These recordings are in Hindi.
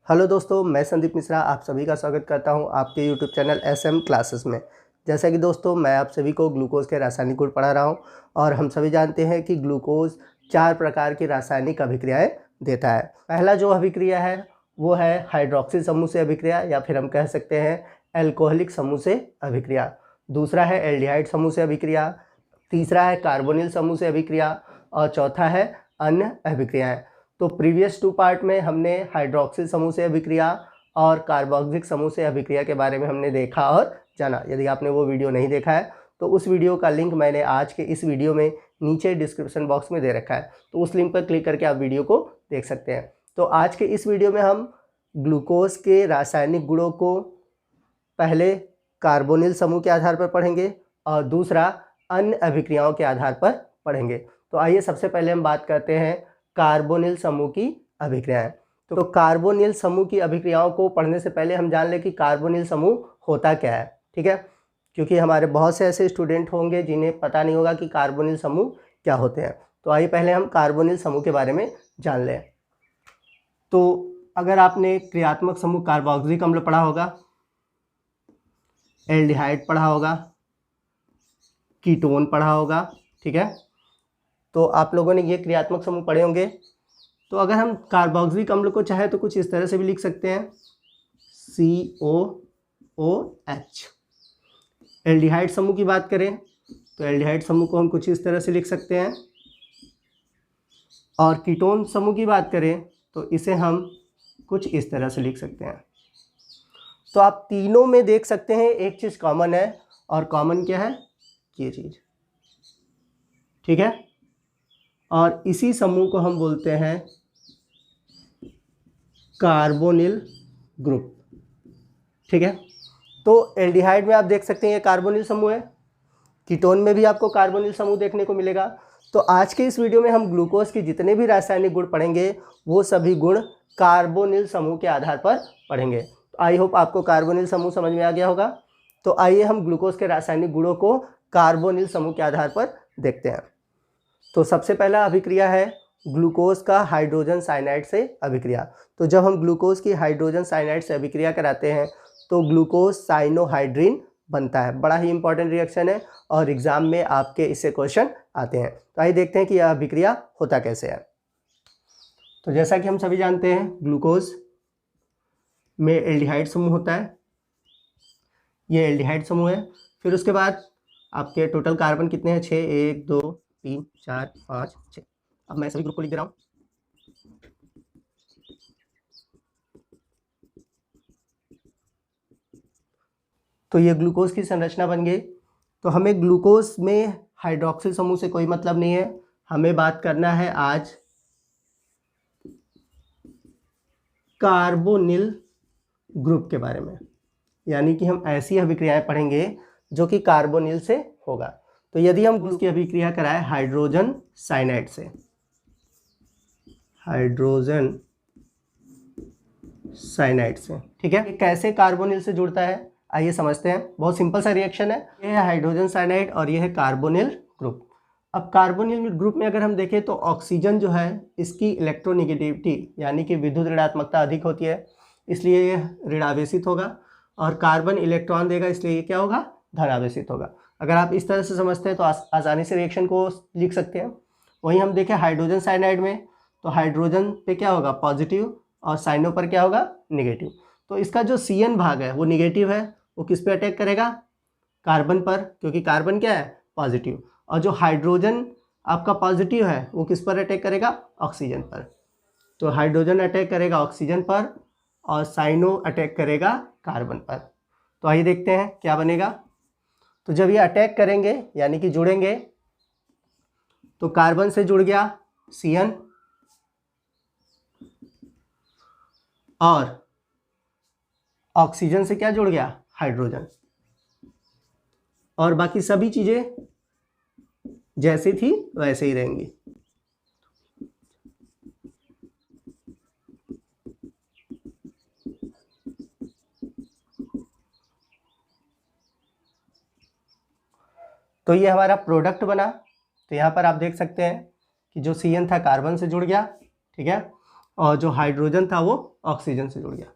हेलो दोस्तों, मैं संदीप मिश्रा आप सभी का स्वागत करता हूं आपके यूट्यूब चैनल एसएम क्लासेस में। जैसा कि दोस्तों मैं आप सभी को ग्लूकोज के रासायनिक गुण पढ़ा रहा हूं और हम सभी जानते हैं कि ग्लूकोज 4 प्रकार की रासायनिक अभिक्रियाएं देता है। पहला जो अभिक्रिया है वो है हाइड्रोक्सिल समूह से अभिक्रिया या फिर हम कह सकते हैं एल्कोहलिक समूह से अभिक्रिया। दूसरा है एल्डिहाइड समूह से अभिक्रिया। तीसरा है कार्बोनिल समूह से अभिक्रिया और चौथा है अन्य अभिक्रियाएं। तो प्रीवियस 2 पार्ट में हमने हाइड्रोक्सिल समूह से अभिक्रिया और कार्बोक्सिलिक समूह से अभिक्रिया के बारे में हमने देखा और जाना। यदि आपने वो वीडियो नहीं देखा है तो उस वीडियो का लिंक मैंने आज के इस वीडियो में नीचे डिस्क्रिप्शन बॉक्स में दे रखा है, तो उस लिंक पर क्लिक करके आप वीडियो को देख सकते हैं। तो आज के इस वीडियो में हम ग्लूकोज के रासायनिक गुणों को पहले कार्बोनिल समूह के आधार पर पढ़ेंगे और दूसरा अन्य अभिक्रियाओं के आधार पर पढ़ेंगे। तो आइए सबसे पहले हम बात करते हैं कार्बोनिल समूह की अभिक्रियाएं। तो कार्बोनिल समूह की अभिक्रियाओं को पढ़ने से पहले हम जान लें कि कार्बोनिल समूह होता क्या है, ठीक है? क्योंकि हमारे बहुत से ऐसे स्टूडेंट होंगे जिन्हें पता नहीं होगा कि कार्बोनिल समूह क्या होते हैं। तो आइए पहले हम कार्बोनिल समूह के बारे में जान लें। तो अगर आपने क्रियात्मक समूह कार्बोक्सिलिक अम्ल पढ़ा होगा, एल्डिहाइड पढ़ा होगा, कीटोन पढ़ा होगा, ठीक है, तो आप लोगों ने ये क्रियात्मक समूह पढ़े होंगे। तो अगर हम कार्बोक्सिलिक अम्ल को चाहे तो कुछ इस तरह से भी लिख सकते हैं, COOH। एल्डिहाइड समूह की बात करें तो एल्डिहाइड समूह को हम कुछ इस तरह से लिख सकते हैं, और कीटोन समूह की बात करें तो इसे हम कुछ इस तरह से लिख सकते हैं। तो आप तीनों में देख सकते हैं एक चीज़ कॉमन है, और कॉमन क्या है? ये चीज़, ठीक है। और इसी समूह को हम बोलते हैं कार्बोनिल ग्रुप, ठीक है। तो एल्डिहाइड में आप देख सकते हैं ये कार्बोनिल समूह है, कीटोन में भी आपको कार्बोनिल समूह देखने को मिलेगा। तो आज के इस वीडियो में हम ग्लूकोज के जितने भी रासायनिक गुण पढ़ेंगे वो सभी गुण कार्बोनिल समूह के आधार पर पढ़ेंगे। तो आई होप आपको कार्बोनिल समूह समझ में आ गया होगा। तो आइए हम ग्लूकोज के रासायनिक गुणों को कार्बोनिल समूह के आधार पर देखते हैं। तो सबसे पहला अभिक्रिया है ग्लूकोज का हाइड्रोजन साइनाइड से अभिक्रिया। तो जब हम ग्लूकोज की हाइड्रोजन साइनाइड से अभिक्रिया कराते हैं तो ग्लूकोज साइनोहाइड्रिन बनता है। बड़ा ही इंपॉर्टेंट रिएक्शन है और एग्जाम में आपके इससे क्वेश्चन आते हैं। तो आइए देखते हैं कि यह अभिक्रिया होता कैसे है। तो जैसा कि हम सभी जानते हैं ग्लूकोज में एल्डिहाइड समूह होता है, ये एल्डिहाइड समूह है। फिर उसके बाद आपके टोटल कार्बन कितने हैं? 6, 1 2 3 4 5 6। अब मैं सभी ग्रुप को लिख दे रहा हूँ। तो ये ग्लूकोज की संरचना बन गई। तो हमें ग्लूकोज में हाइड्रोक्सिल समूह से कोई मतलब नहीं है, हमें बात करना है आज कार्बोनिल ग्रुप के बारे में, यानी कि हम ऐसी अभिक्रियाएं पढ़ेंगे जो कि कार्बोनिल से होगा। तो यदि हम ग्लूकोज की अभिक्रिया कराएं हाइड्रोजन साइनाइड से, हाइड्रोजन साइनाइड से, ठीक है, कैसे कार्बोनिल से जुड़ता है आइए समझते हैं। बहुत सिंपल सा रिएक्शन है। ये है हाइड्रोजन साइनाइड और ये है कार्बोनिल ग्रुप। अब कार्बोनिल ग्रुप में अगर हम देखें तो ऑक्सीजन जो है इसकी इलेक्ट्रोनेगेटिविटी यानी कि विद्युत ऋणात्मकता अधिक होती है, इसलिए ये ऋणावेशित होगा, और कार्बन इलेक्ट्रॉन देगा इसलिए ये क्या होगा? धनावेशित होगा। अगर आप इस तरह से समझते हैं तो आसानी से रिएक्शन को लिख सकते हैं। वहीं हम देखें हाइड्रोजन साइनाइड में तो हाइड्रोजन पे क्या होगा? पॉजिटिव, और साइनो पर क्या होगा? निगेटिव। तो इसका जो CN भाग है वो निगेटिव है, वो किस पे अटैक करेगा? कार्बन पर, क्योंकि कार्बन क्या है? पॉजिटिव। और जो हाइड्रोजन आपका पॉजिटिव है वो किस पर अटैक करेगा? ऑक्सीजन पर। तो हाइड्रोजन अटैक करेगा ऑक्सीजन पर और साइनो अटैक करेगा कार्बन पर। तो आइए देखते हैं क्या बनेगा। तो जब ये अटैक करेंगे यानी कि जुड़ेंगे तो कार्बन से जुड़ गया CN और ऑक्सीजन से क्या जुड़ गया? हाइड्रोजन, और बाकी सभी चीजें जैसी थी वैसे ही रहेंगी। तो ये हमारा प्रोडक्ट बना। तो यहाँ पर आप देख सकते हैं कि जो CN था कार्बन से जुड़ गया, ठीक है, और जो हाइड्रोजन था वो ऑक्सीजन से जुड़ गया।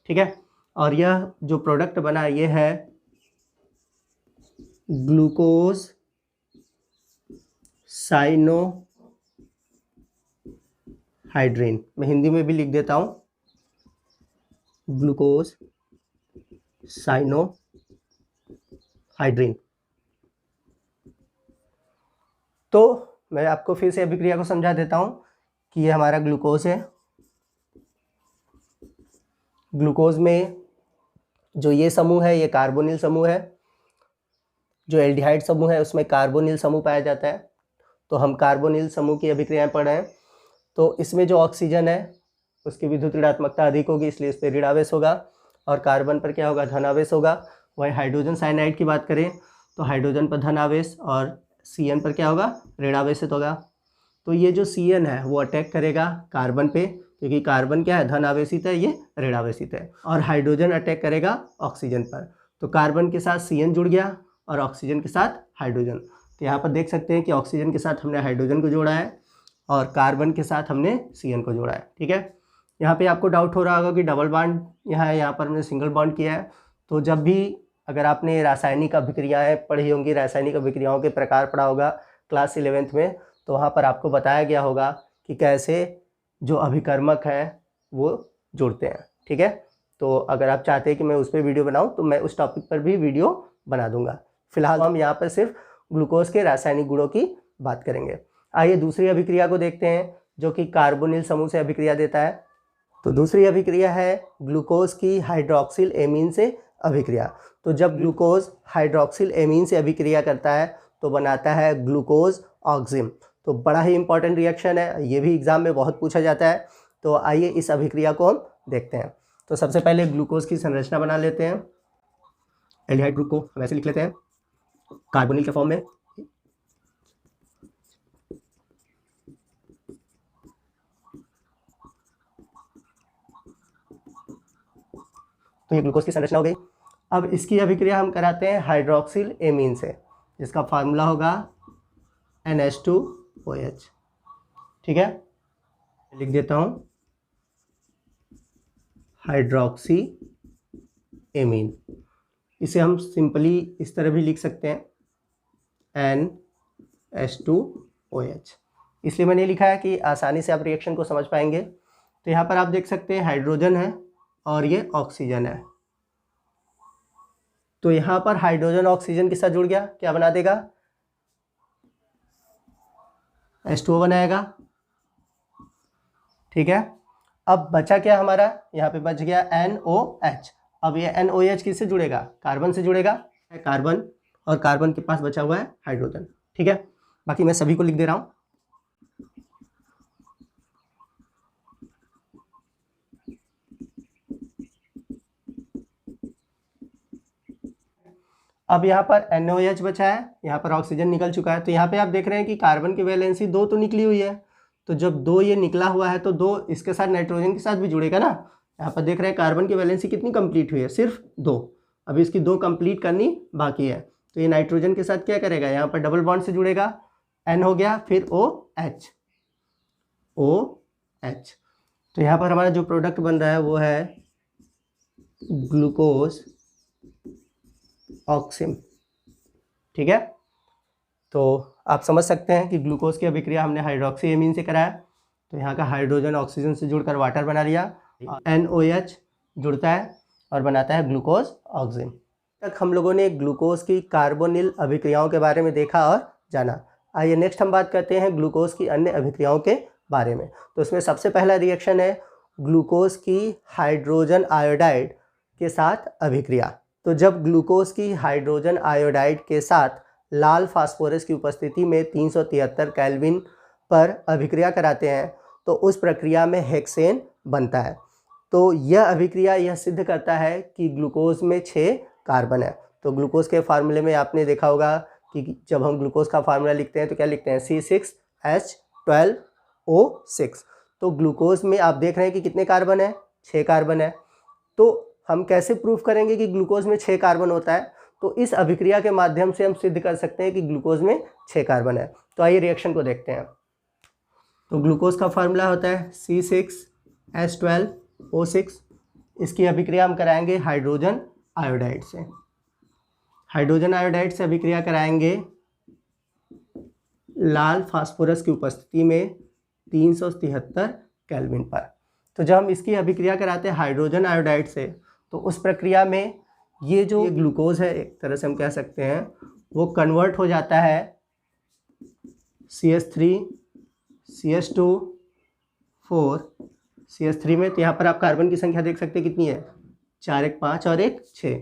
ठीक है, और यह जो प्रोडक्ट बना ये है ग्लूकोज साइनोहाइड्रिन। मैं हिंदी में भी लिख देता हूँ, ग्लूकोज साइनोहाइड्रिन। तो मैं आपको फिर से अभिक्रिया को समझा देता हूँ कि ये हमारा ग्लूकोज है। ग्लूकोज में जो ये समूह है ये कार्बोनिल समूह है, जो एल्डिहाइड समूह है उसमें कार्बोनिल समूह पाया जाता है। तो हम कार्बोनिल समूह की अभिक्रियाएं पढ़ रहे हैं। तो इसमें जो ऑक्सीजन है उसकी विद्युत ऋणात्मकता अधिक होगी, इसलिए इस पर ऋणावेश होगा, और कार्बन पर क्या होगा, धनावेश होगा। वही हाइड्रोजन साइनाइड की बात करें तो हाइड्रोजन पर धनावेश और Cn पर क्या होगा, ऋणावेशित होगा। तो ये जो Cn है वो अटैक करेगा कार्बन पे, क्योंकि कार्बन क्या है, धन आवेशित है, ये ऋण आवेशित है। और हाइड्रोजन अटैक करेगा ऑक्सीजन पर, तो कार्बन के साथ Cn जुड़ गया और ऑक्सीजन के साथ हाइड्रोजन। तो यहाँ पर देख सकते हैं कि ऑक्सीजन के साथ हमने हाइड्रोजन को जोड़ा है और कार्बन के साथ हमने Cn को जोड़ा है। ठीक है, यहाँ पे आपको डाउट हो रहा होगा कि डबल बॉन्ड यहाँ है, यहाँ पर हमने सिंगल बॉन्ड किया है। तो जब भी अगर आपने रासायनिक अभिक्रियाएं पढ़ी होंगी, रासायनिक अभिक्रियाओं के प्रकार पढ़ा होगा क्लास 11th में, तो वहाँ पर आपको बताया गया होगा कि कैसे जो अभिकर्मक हैं वो जुड़ते हैं। ठीक है, तो अगर आप चाहते हैं कि मैं उस पर वीडियो बनाऊं तो मैं उस टॉपिक पर भी वीडियो बना दूंगा। फिलहाल हम यहाँ पर सिर्फ ग्लूकोज के रासायनिक गुणों की बात करेंगे। आइए दूसरी अभिक्रिया को देखते हैं जो कि कार्बोनिल समूह से अभिक्रिया देता है। तो दूसरी अभिक्रिया है ग्लूकोज की हाइड्रोक्सिल एमीन से अभिक्रिया। तो जब ग्लूकोज हाइड्रोक्सिल एमीन से अभिक्रिया करता है तो बनाता है ग्लूकोज ऑक्सिम। तो बड़ा ही इंपॉर्टेंट रिएक्शन है, ये भी एग्जाम में बहुत पूछा जाता है। तो आइए इस अभिक्रिया को हम देखते हैं। तो सबसे पहले ग्लूकोज की संरचना बना लेते हैं। एल्डिहाइड ग्रुप को हम ऐसे लिख लेते हैं कार्बोनिल के फॉर्म में। तो ये ग्लूकोज की संरचना हो गई। अब इसकी अभिक्रिया हम कराते हैं हाइड्रोक्सिल एमीन से, जिसका फार्मूला होगा NH2OH। ठीक है, लिख देता हूं हाइड्रोक्सी एमीन। इसे हम सिंपली इस तरह भी लिख सकते हैं NH2OH। इसलिए मैंने लिखा है कि आसानी से आप रिएक्शन को समझ पाएंगे। तो यहाँ पर आप देख सकते हैं हाइड्रोजन है और ये ऑक्सीजन है। तो यहाँ पर हाइड्रोजन ऑक्सीजन के साथ जुड़ गया, क्या बना देगा, H2O बनाएगा। ठीक है, अब बचा क्या हमारा, यहाँ पे बच गया NOH। अब ये NOH किससे जुड़ेगा, कार्बन से जुड़ेगा, कार्बन, और कार्बन के पास बचा हुआ है हाइड्रोजन। ठीक है, बाकी मैं सभी को लिख दे रहा हूँ। अब यहाँ पर NOH बचा है, यहाँ पर ऑक्सीजन निकल चुका है। तो यहाँ पे आप देख रहे हैं कि कार्बन की वैलेंसी 2 तो निकली हुई है। तो जब 2 ये निकला हुआ है तो 2 इसके साथ नाइट्रोजन के साथ भी जुड़ेगा ना। यहाँ पर देख रहे हैं कार्बन की वैलेंसी कितनी कंप्लीट हुई है, सिर्फ 2। अभी इसकी 2 कंप्लीट करनी बाकी है। तो ये नाइट्रोजन के साथ क्या करेगा, यहाँ पर डबल बॉन्ड से जुड़ेगा, N हो गया, फिर OH। तो यहाँ पर हमारा जो प्रोडक्ट बन रहा है वो है ग्लूकोज ऑक्सिम। ठीक है, तो आप समझ सकते हैं कि ग्लूकोज की अभिक्रिया हमने हाइड्रोक्सी एमीन से कराया। तो यहाँ का हाइड्रोजन ऑक्सीजन से जुड़कर वाटर बना लिया, NOH जुड़ता है और बनाता है ग्लूकोज ऑक्सिम। तक हम लोगों ने ग्लूकोज की कार्बोनिल अभिक्रियाओं के बारे में देखा और जाना। आइए नेक्स्ट हम बात करते हैं ग्लूकोज की अन्य अभिक्रियाओं के बारे में। तो इसमें सबसे पहला रिएक्शन है ग्लूकोज की हाइड्रोजन आयोडाइड के साथ अभिक्रिया। तो जब ग्लूकोज की हाइड्रोजन आयोडाइड के साथ लाल फास्फोरस की उपस्थिति में 373 केल्विन पर अभिक्रिया कराते हैं तो उस प्रक्रिया में हेक्सेन बनता है। तो यह अभिक्रिया यह सिद्ध करता है कि ग्लूकोज में 6 कार्बन है। तो ग्लूकोज के फार्मूले में आपने देखा होगा कि जब हम ग्लूकोज का फार्मूला लिखते हैं तो क्या लिखते हैं, C6H12O6। तो ग्लूकोज में आप देख रहे हैं कि कितने कार्बन है, 6 कार्बन है। तो हम कैसे प्रूफ करेंगे कि ग्लूकोज में 6 कार्बन होता है, तो इस अभिक्रिया के माध्यम से हम सिद्ध कर सकते हैं कि ग्लूकोज में 6 कार्बन है। तो आइए रिएक्शन को देखते हैं। तो ग्लूकोज का फार्मूला होता है C6H12O6 H12O6। इसकी अभिक्रिया हम कराएंगे हाइड्रोजन आयोडाइड से। हाइड्रोजन आयोडाइड से अभिक्रिया कराएंगे लाल फास्फोरस की उपस्थिति में 373 केल्विन पर। तो जब हम इसकी अभिक्रिया कराते हैं हाइड्रोजन आयोडाइड से, तो उस प्रक्रिया में ये जो ग्लूकोज है, एक तरह से हम कह सकते हैं, वो कन्वर्ट हो जाता है CH3 CH2 4 CH3 में। तो यहाँ पर आप कार्बन की संख्या देख सकते हैं कितनी है, 4 1 5 और 1 6,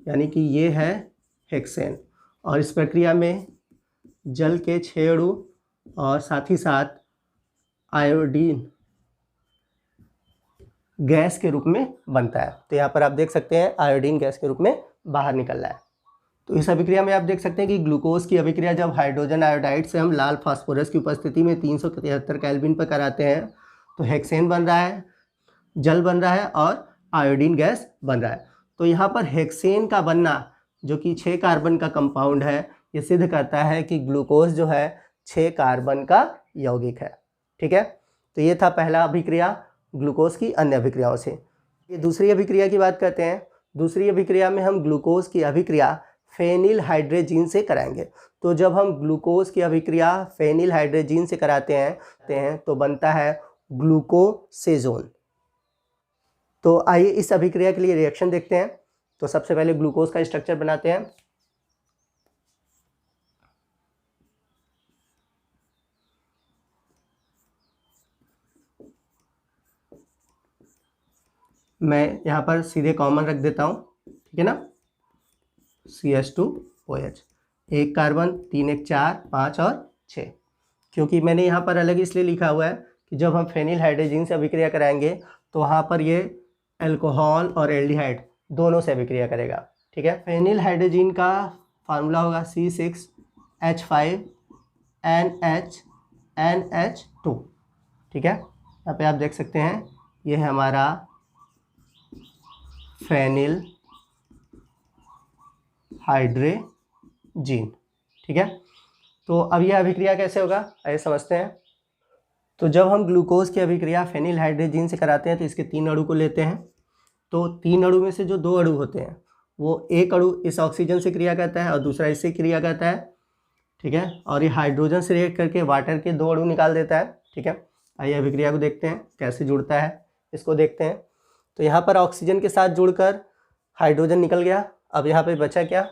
यानी कि ये है हेक्सेन। और इस प्रक्रिया में जल के 6 अणु और साथ ही साथ आयोडीन गैस के रूप में बनता है। तो यहाँ पर आप देख सकते हैं आयोडीन गैस के रूप में बाहर निकल रहा है। तो इस अभिक्रिया में आप देख सकते हैं कि ग्लूकोज की अभिक्रिया जब हाइड्रोजन आयोडाइड से हम लाल फास्फोरस की उपस्थिति में 373 केल्विन पर कराते हैं, तो हेक्सेन बन रहा है, जल बन रहा है और आयोडीन गैस बन रहा है। तो यहाँ पर हेक्सेन का बनना, जो कि 6 कार्बन का कंपाउंड है, ये सिद्ध करता है कि ग्लूकोज जो है 6 कार्बन का यौगिक है। ठीक है, तो ये था पहला अभिक्रिया ग्लूकोज की अन्य अभिक्रियाओं से। ये दूसरी अभिक्रिया की बात करते हैं। दूसरी अभिक्रिया में हम ग्लूकोज की अभिक्रिया फेनिल हाइड्रेजीन से कराएंगे। तो जब हम ग्लूकोज की अभिक्रिया फेनिल हाइड्रेजीन से कराते हैं तो बनता है ग्लूकोसेजोन। तो आइए इस अभिक्रिया के लिए रिएक्शन देखते हैं। तो सबसे पहले ग्लूकोज का स्ट्रक्चर बनाते हैं। मैं यहाँ पर सीधे कॉमन रख देता हूँ, ठीक है ना। CH2OH, 1 कार्बन, 3 1 4 5 और 6। क्योंकि मैंने यहाँ पर अलग इसलिए लिखा हुआ है कि जब हम फेनिल हाइड्रोजीन से अभिक्रिया कराएंगे तो वहाँ पर ये अल्कोहल और एल्डिहाइड दोनों से अभिक्रिया करेगा। ठीक है, फेनिल हाइड्रोजीन का फार्मूला होगा C6H5NH2। ठीक है, यहाँ पे आप देख सकते हैं ये है हमारा फेनिल हाइड्रोजीन। ठीक है, तो अब यह अभिक्रिया कैसे होगा आइए समझते हैं। तो जब हम ग्लूकोज की अभिक्रिया फेनिल हाइड्रोजीन से कराते हैं तो इसके 3 अणु को लेते हैं। तो 3 अणु में से जो 2 अणु होते हैं, वो एक अणु इस ऑक्सीजन से क्रिया करता है और दूसरा इससे क्रिया करता है। ठीक है, और ये हाइड्रोजन से रिएक्ट करके वाटर के 2 अणु निकाल देता है। ठीक है, आइए अभिक्रिया को देखते हैं कैसे जुड़ता है, इसको देखते हैं। तो यहाँ पर ऑक्सीजन के साथ जुड़कर हाइड्रोजन निकल गया। अब यहाँ पे बचा क्या,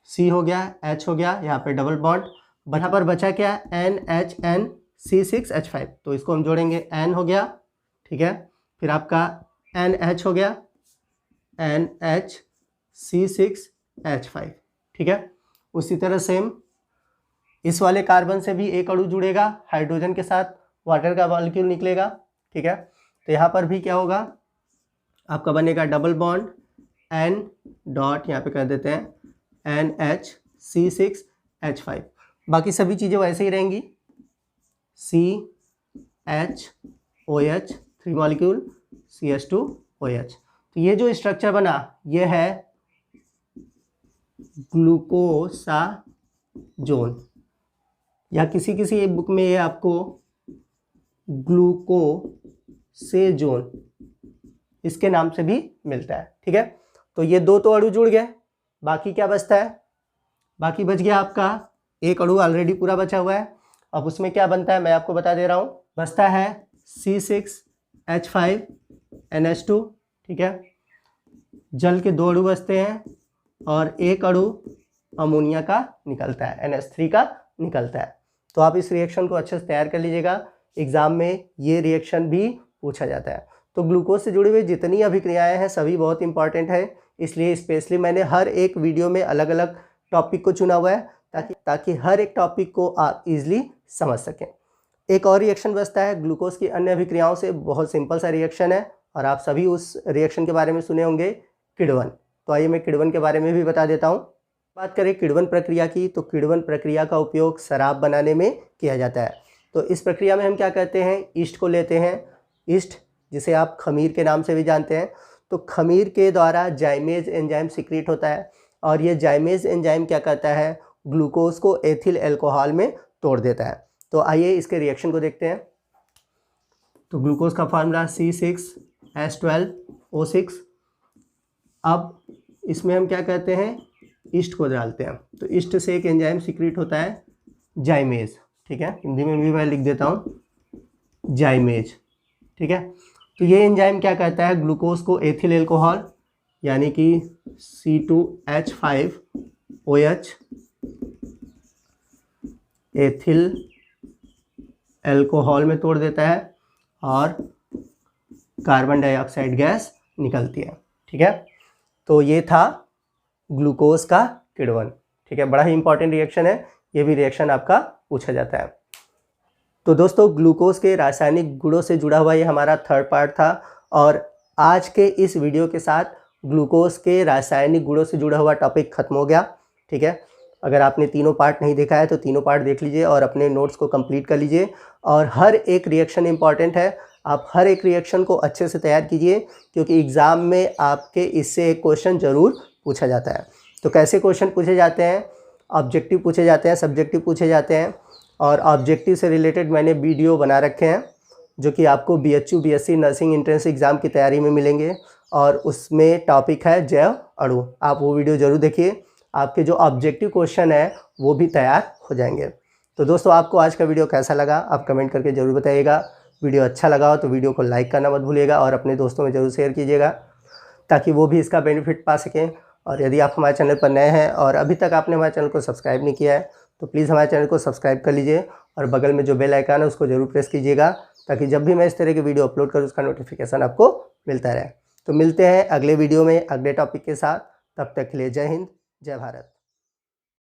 C हो गया, H हो गया, यहाँ पे डबल बॉन्ड। यहाँ पर बचा क्या, NHNC6H5। तो इसको हम जोड़ेंगे, N हो गया, ठीक है, फिर आपका NH हो गया, NHC6H5। ठीक है, उसी तरह सेम इस वाले कार्बन से भी एक अणु जुड़ेगा हाइड्रोजन के साथ, वाटर का मॉलिक्यूल निकलेगा। ठीक है, तो यहाँ पर भी क्या होगा, आपका बनेगा डबल बॉन्ड N डॉट, यहाँ पे कर देते हैं NHC6H5। बाकी सभी चीज़ें वैसे ही रहेंगी, CHOH 3 मॉलिक्यूल, CH2OH। तो ये जो स्ट्रक्चर बना ये है ग्लूकोसाजोन, या किसी किसी बुक में ये आपको ग्लूकोसेजोन इसके नाम से भी मिलता है। ठीक है, तो ये 2 तो अणु जुड़ गए, बाकी क्या बचता है, बाकी बच गया आपका एक अणु ऑलरेडी पूरा बचा हुआ है। अब उसमें क्या बनता है मैं आपको बता दे रहा हूँ। बचता है C6H5NH2। ठीक है, जल के 2 अणु बचते हैं और एक अणु अमोनिया का निकलता है, NH3 का निकलता है। तो आप इस रिएक्शन को अच्छे से तैयार कर लीजिएगा, एग्जाम में ये रिएक्शन भी पूछा जाता है। तो ग्लूकोज से जुड़े हुए जितनी अभिक्रियाएं हैं सभी बहुत इंपॉर्टेंट है, इसलिए स्पेशली मैंने हर एक वीडियो में अलग अलग टॉपिक को चुना हुआ है ताकि हर एक टॉपिक को आप इजीली समझ सकें। एक और रिएक्शन बचता है ग्लूकोज की अन्य अभिक्रियाओं से, बहुत सिंपल सा रिएक्शन है और आप सभी उस रिएक्शन के बारे में सुने होंगे, किण्वन। तो आइए मैं किण्वन के बारे में भी बता देता हूँ। बात करें किण्वन प्रक्रिया की, तो किण्वन प्रक्रिया का उपयोग शराब बनाने में किया जाता है। तो इस प्रक्रिया में हम क्या करते हैं, ईस्ट को लेते हैं, ईस्ट जिसे आप खमीर के नाम से भी जानते हैं। तो खमीर के द्वारा जाइमेज एंजाइम सिक्रीट होता है और ये जाइमेज एंजाइम क्या करता है, ग्लूकोज को एथिल अल्कोहल में तोड़ देता है। तो आइए इसके रिएक्शन को देखते हैं। तो ग्लूकोज का फार्मूला C6H12O6। अब इसमें हम क्या कहते हैं, ईस्ट को डालते हैं। तो ईस्ट से एक एंजाइम सीक्रेट होता है जाइमेज, ठीक है, हिंदी में भी मैं लिख देता हूँ जाइमेज, ठीक है। तो ये एंजाइम क्या कहता है, ग्लूकोज को एथिल एल्कोहल यानी कि C2H5OH एथिल एल्कोहल में तोड़ देता है और कार्बन डाइऑक्साइड गैस निकलती है, ठीक है। तो ये था ग्लूकोज का किण्वन, ठीक है। बड़ा ही इंपॉर्टेंट रिएक्शन है, ये भी रिएक्शन आपका पूछा जाता है। तो दोस्तों ग्लूकोज के रासायनिक गुणों से जुड़ा हुआ ये हमारा थर्ड पार्ट था और आज के इस वीडियो के साथ ग्लूकोज के रासायनिक गुणों से जुड़ा हुआ टॉपिक खत्म हो गया, ठीक है। अगर आपने तीनों पार्ट नहीं देखा है तो तीनों पार्ट देख लीजिए और अपने नोट्स को कंप्लीट कर लीजिए। और हर एक रिएक्शन इंपॉर्टेंट है, आप हर एक रिएक्शन को अच्छे से तैयार कीजिए क्योंकि एग्ज़ाम में आपके इससे एक क्वेश्चन ज़रूर पूछा जाता है। तो कैसे क्वेश्चन पूछे जाते हैं, ऑब्जेक्टिव पूछे जाते हैं, सब्जेक्टिव पूछे जाते हैं। और ऑब्जेक्टिव से रिलेटेड मैंने वीडियो बना रखे हैं जो कि आपको BHU BSc nursing entrance exam की तैयारी में मिलेंगे और उसमें टॉपिक है जैव अणु। आप वो वीडियो ज़रूर देखिए, आपके जो ऑब्जेक्टिव क्वेश्चन है वो भी तैयार हो जाएंगे। तो दोस्तों आपको आज का वीडियो कैसा लगा आप कमेंट करके ज़रूर बताइएगा। वीडियो अच्छा लगा हो तो वीडियो को लाइक करना मत भूलिएगा और अपने दोस्तों में ज़रूर शेयर कीजिएगा ताकि वो भी इसका बेनिफिट पा सकें। और यदि आप हमारे चैनल पर नए हैं और अभी तक आपने हमारे चैनल को सब्सक्राइब नहीं किया है तो प्लीज़ हमारे चैनल को सब्सक्राइब कर लीजिए और बगल में जो बेल आइकन है उसको ज़रूर प्रेस कीजिएगा ताकि जब भी मैं इस तरह की वीडियो अपलोड करूँ उसका नोटिफिकेशन आपको मिलता रहे। तो मिलते हैं अगले वीडियो में अगले टॉपिक के साथ, तब तक के लिए जय हिंद जय भारत।